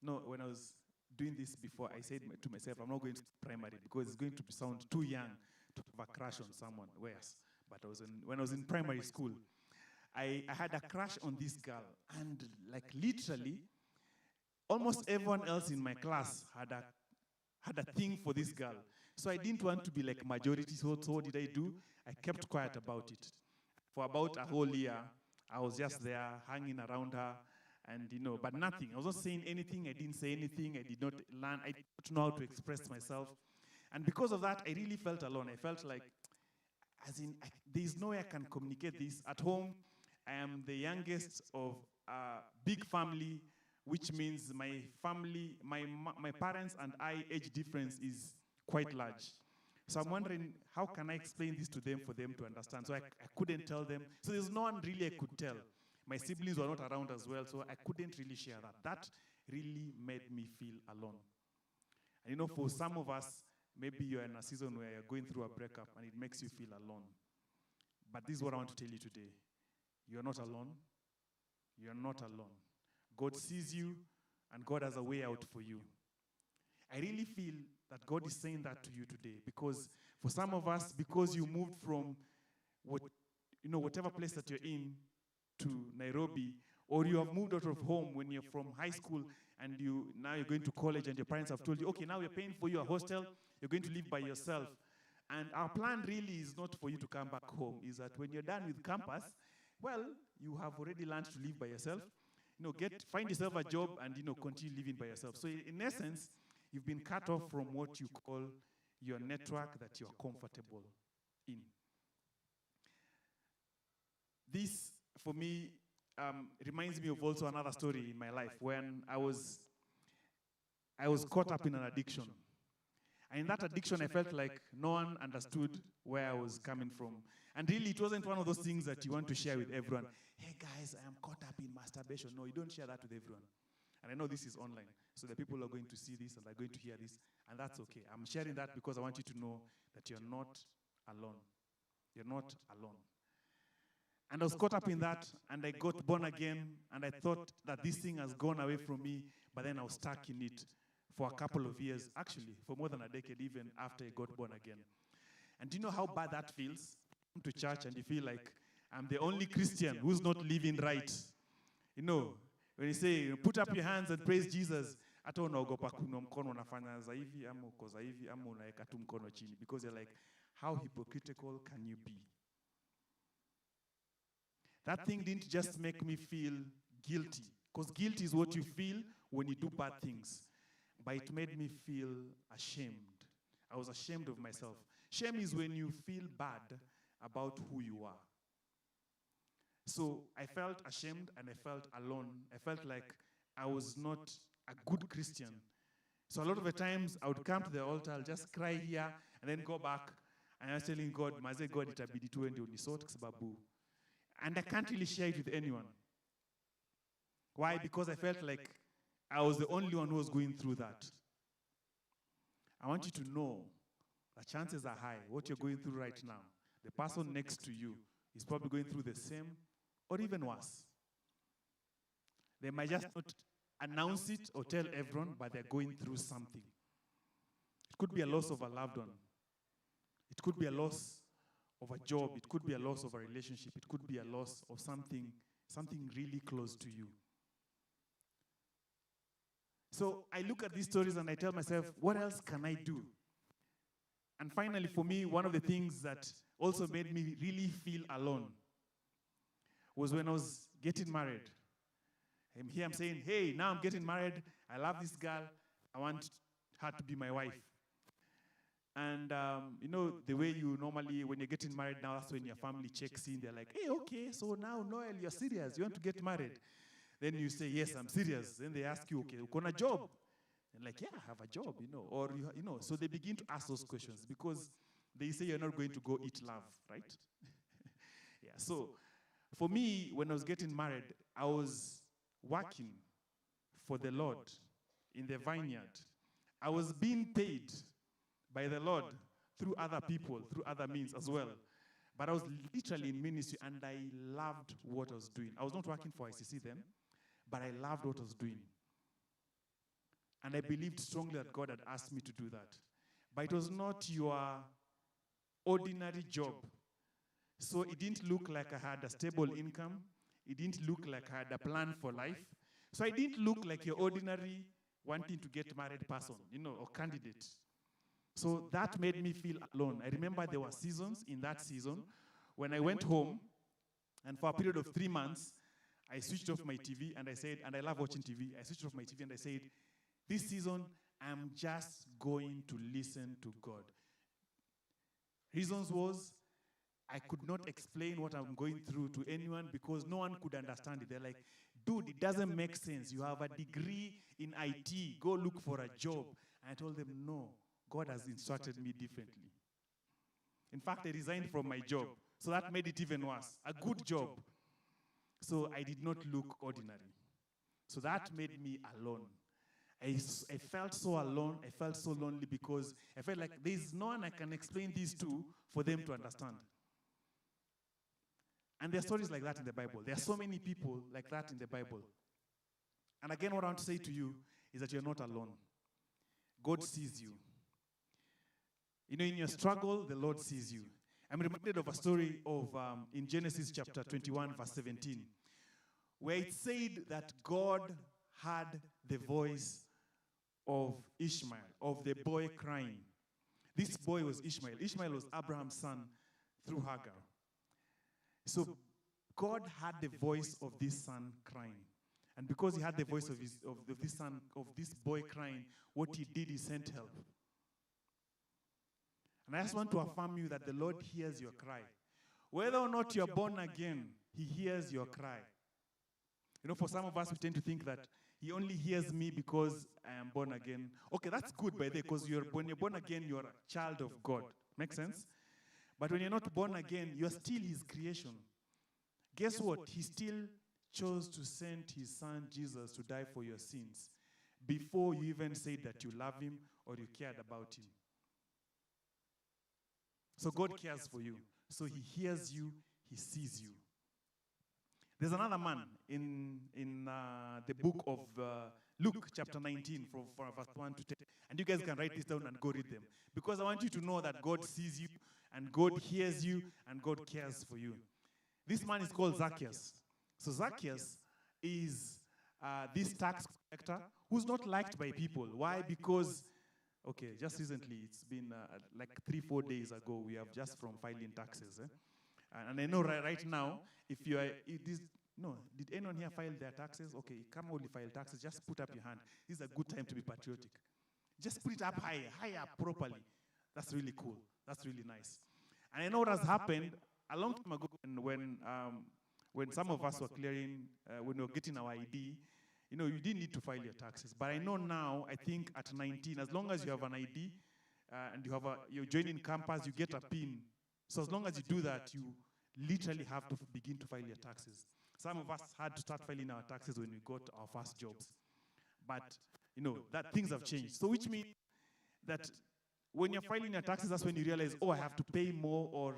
no, when I was doing this before, I said to myself, I'm not going to primary because it's going to sound too young to have a crush on someone. Whereas, but when I was in primary school, I had a crush on this girl, and like literally, almost everyone else in my class had a thing for this girl. So I didn't want to be like majority, so what did I do? I kept quiet about it. For about a whole year, I was just there hanging around her, and but nothing. I was not saying anything, I didn't say anything, I did not learn, I didn't know how to express myself. And because of that, I really felt alone. I felt like, there's no way I can communicate this. At home, I am the youngest of a big family, which means my family, my parents and I, age difference is quite large. So I'm wondering, how can I explain this to them for them to understand? So I couldn't tell them. So there's no one really I could tell. My siblings were not around as well, so I couldn't really share that. That really made me feel alone. And for some of us, maybe you're in a season where you're going through a breakup and it makes you feel alone. But this is what I want to tell you today. You're not alone. You're not alone. God sees you, and God has a way out for you. I really feel that God is saying that to you today, because for some of us, because you moved from whatever place that you're in to Nairobi, or you have moved out of home when you're from high school and now you're going to college and your parents have told you, okay, now we're paying for you a hostel, you're going to live by yourself. And our plan really is not for you to come back home, is that when you're done with campus, well, you have already learned to live by yourself. Find yourself a job and continue living by yourself. So in essence, you've been cut off from what you call your network that you're comfortable in. This, for me, reminds me of also another story in my life when I was caught up in an addiction. And in that addiction, I felt like no one understood where I was coming from. And really, it wasn't one of those things that you want to share with everyone. Hey guys, I am caught up in masturbation. No, you don't share that with everyone. And I know this is online, so the people are going to see this and they're going to hear this, and that's okay. I'm sharing that because I want you to know that you're not alone. You're not alone. And I was caught up in that, and I got born again, and I thought that this thing has gone away from me, but then I was stuck in it for a couple of years, actually, for more than a decade, even after I got born again. And do you know how bad that feels? You come to church and you feel like, I'm the only Christian who's not living right. When you say, put up your hands and praise Jesus, hata unaogopa kuinua mkono unafanya za hivi ama uko za hivi ama unaweka tu mkono chini, because you're like, how hypocritical can you be? That thing didn't just make me feel guilty, because guilt is what you feel when you do bad things. But it made me feel ashamed. I was ashamed of myself. Shame is when you feel bad about who you are. So I felt ashamed and I felt alone. I felt like I was not a good Christian. So a lot of the times I would come to the altar, I'll just cry here and then go back. And I was telling God, Maze God, itabidi tu ndio nisort sababu. And I can't really share it with anyone. Why? Because I felt like I was the only one who was going through that. I want you to know the chances are high, what you're going through right now, the person next to you is probably going through the same or even worse. They might just not announce it or tell everyone, but they're going through something. It could be a loss of a loved one. It could be a loss of a job. It could be a loss of a relationship. It could be a loss of something really close to you. So I look at these stories and I tell myself, what else can I do? And finally, for me, one of the things that also made me really feel alone was when I was getting married. Here I'm saying, hey, now I'm getting married. I love this girl. I want her to be my wife. And the way you normally, when you're getting married now, that's when your family checks in. They're like, hey, okay, so now, Noel, you're serious. You want to get married? Then you say, yes, I'm serious. Then they ask you, okay, you got a job? And like, yeah, I have a job, Or, so they begin to ask those questions because they say you're not going to go eat love, right? Yeah, so for me, when I was getting married, I was working for the Lord in the vineyard. I was being paid by the Lord through other people, through other means as well. But I was literally in ministry, and I loved what I was doing. I was not working for ICC then, but I loved what I was doing. And I believed strongly that God had asked me to do that. But it was not your ordinary job. So it didn't look like I had a stable income. It didn't look like I had a plan for life. So I didn't look like your ordinary wanting to get married person, or candidate. So that made me feel alone. I remember there were seasons in that season when I went home, and for a period of 3 months, I switched off my TV and I said, and I love watching TV, I switched off my TV and I said, this season, I'm just going to listen to God. Reasons was, I could not explain what I'm going through to anyone because no one could understand it. They're like, dude, it doesn't make sense. You have a degree in IT. Go look for a job. And I told them, no, God has instructed me differently. In fact, I resigned from my job. So that made it even worse. A good job. So I did not look ordinary. So that made me alone. I felt so alone. I felt so lonely because I felt like there's no one I can explain this to for them to understand. And there are stories like that in the Bible. There are so many people like that in the Bible. And again, what I want to say to you is that you're not alone. God sees you. In your struggle, the Lord sees you. I'm reminded of a story of in Genesis chapter 21, verse 17, where it said that God heard the voice of Ishmael, of the boy crying. This boy was Ishmael. Ishmael was Abraham's son through Hagar. So God had the voice of this son crying. And because he had the voice of this son, of this boy crying, what he did, he sent help. And I just want to affirm you that the Lord hears your cry. Whether or not you're born again, he hears your cry. For some of us, we tend to think that he only hears me because I am born again. Okay, that's good, by the way, because when you're born again, you're a child of God. Makes sense? But when you're not born again, you're still his creation. Guess what? He still chose to send his son Jesus to die for your sins before you even said that you love him or you cared about him. So God cares for you. So he hears you, he sees you. There's another man in the book of Luke chapter 19 from verse 1 to 10. And you guys can write this down and go read them. Because I want you to know that God sees you and God hears you and God cares for you. This man is called Zacchaeus. So Zacchaeus is this tax collector who's not liked by people. Why? Because, okay, just recently, it's been like 3-4 days ago, we have just from filing taxes. And I know right now, if you are, did anyone here file their taxes? Okay, come only file taxes, just put up your hand. This is a good time to be patriotic. Just put it up higher properly. That's really cool. That's really nice. And I know what has happened a long time ago when some of us were clearing, when we were getting our ID, you didn't need to file your taxes. But I know now, I think at 19, as long as you have an ID and you're joining campus, you get a PIN. So as long as you do that, you literally have to begin to file your taxes. Some of us had to start filing our taxes when we got our first jobs. But, that things have changed. So which means that when you're filing your taxes, that's when you realize, I have to pay more, or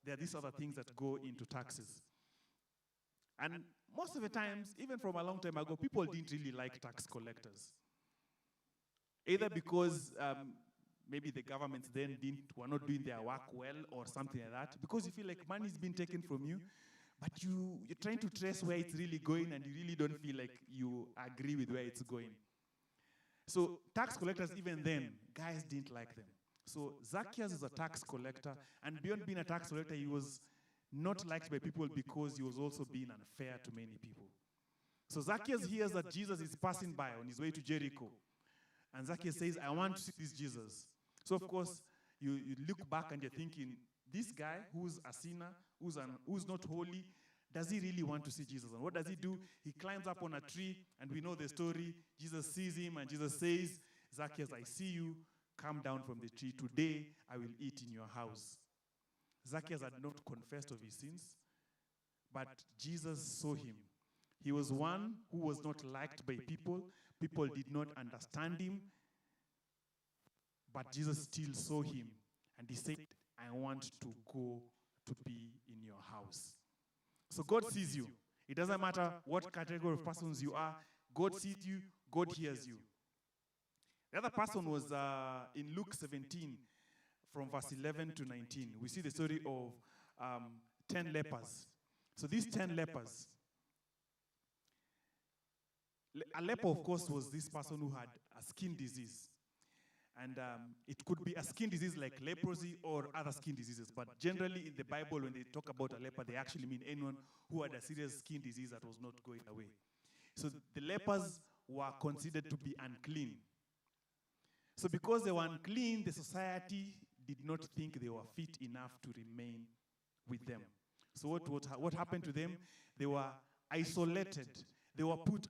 there are these other things that go into taxes. And most of the times, even from a long time ago, people didn't really like tax collectors. Either because maybe the governments then were not doing their work well or something like that, because you feel like money is being taken from you, but you're trying to trace where it's really going and you really don't feel like you agree with where it's going. So tax collectors, even then, guys didn't like them. So Zacchaeus is a tax collector, and beyond being a tax collector, he was not liked by people because he was also being unfair to many people. So Zacchaeus hears that Jesus is passing by on his way to Jericho. And Zacchaeus says, I want to see this Jesus. So of course, you look back and you're thinking, this guy who's a sinner, who's not holy, does he really want to see Jesus? And what does he do? He climbs up on a tree, and we know the story. Jesus sees him, and Jesus says, Zacchaeus, I see you. Come down from the tree. Today, I will eat in your house. Zacchaeus had not confessed of his sins, but Jesus saw him. He was one who was not liked by people. People did not understand him, but Jesus still saw him, and he said, I want to go to be in your house. So God sees you. It doesn't matter what category of persons you are. God sees you. God hears you. The other person was in Luke 17, from verse 11 to 19. We see the story of 10 lepers. So these 10 lepers, a leper, of course, was this person who had a skin disease. And it could be a skin disease like leprosy or other skin diseases. But generally in the Bible, when they talk about a leper, they actually mean anyone who had a serious skin disease that was not going away. So the lepers were considered to be unclean. So because they were unclean, the society did not think they were fit enough to remain with them. So what happened to them? They were isolated. They were put